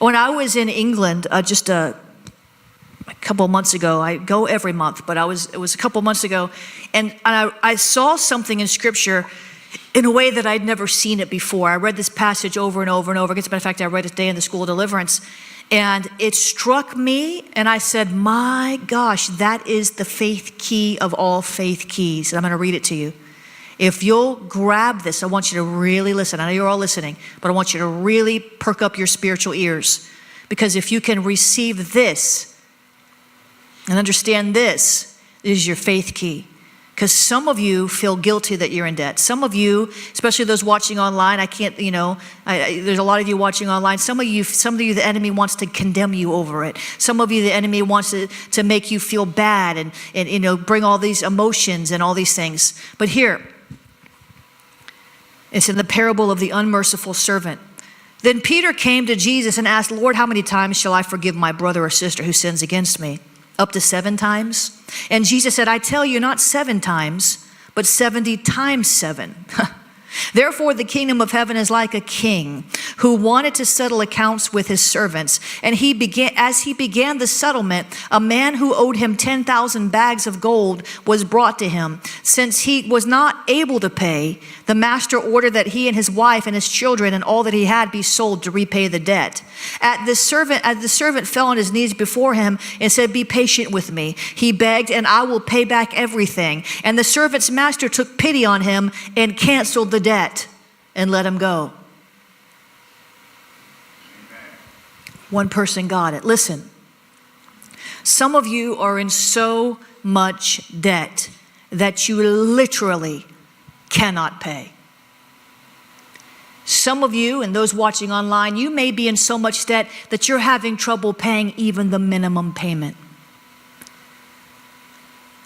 When I was in England, just a couple of months ago, I go every month, but it was a couple of months ago, and I saw something in Scripture in a way that I'd never seen it before. I read this passage over and over and over. As a matter of fact, I read it today in the School of Deliverance, and it struck me, and I said, my gosh, that is the faith key of all faith keys. And I'm going to read it to you. If you'll grab this, I want you to really listen. I know you're all listening, but I want you to really perk up your spiritual ears. Because if you can receive this and understand this, is your faith key. Because some of you feel guilty that you're in debt. Some of you, especially those watching online, there's a lot of you watching online. Some of you, the enemy wants to condemn you over it. Some of you, the enemy wants to make you feel bad and bring all these emotions and all these things. But here, it's in the parable of the unmerciful servant. Then Peter came to Jesus and asked, Lord, how many times shall I forgive my brother or sister who sins against me? Up to 7 times? And Jesus said, I tell you, not 7 times, but 70 times 7. Therefore, the kingdom of heaven is like a king who wanted to settle accounts with his servants. And as he began the settlement, a man who owed him 10,000 bags of gold was brought to him. Since he was not able to pay, the master ordered that he and his wife and his children and all that he had be sold to repay the debt. As the servant fell on his knees before him and said, be patient with me. He begged, and I will pay back everything. And the servant's master took pity on him and canceled the debt and let him go. One person got it. Listen, some of you are in so much debt that you literally cannot pay. Some of you and those watching online, you may be in so much debt that you're having trouble paying even the minimum payment.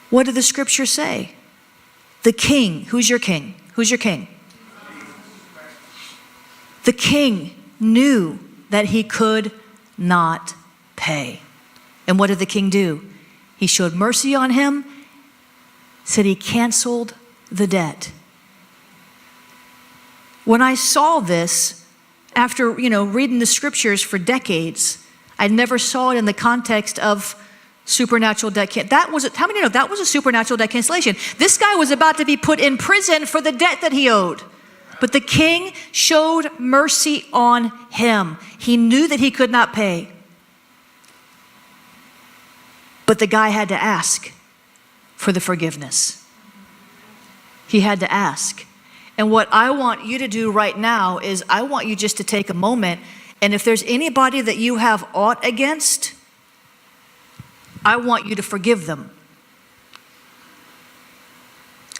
What did the scripture say? The king, who's your king? Who's your king? The king knew that he could not pay. And what did the king do? He showed mercy on him, said he canceled the debt. When I saw this, after reading the scriptures for decades, I never saw it in the context of supernatural debt. How many know that was a supernatural debt cancellation? This guy was about to be put in prison for the debt that he owed. But the king showed mercy on him. He knew that he could not pay. But the guy had to ask for the forgiveness. He had to ask. And what I want you to do right now is I want you just to take a moment, and if there's anybody that you have aught against, I want you to forgive them.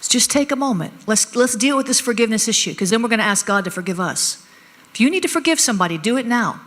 Just take a moment. Let's deal with this forgiveness issue, because then we're going to ask God to forgive us. If you need to forgive somebody, do it now.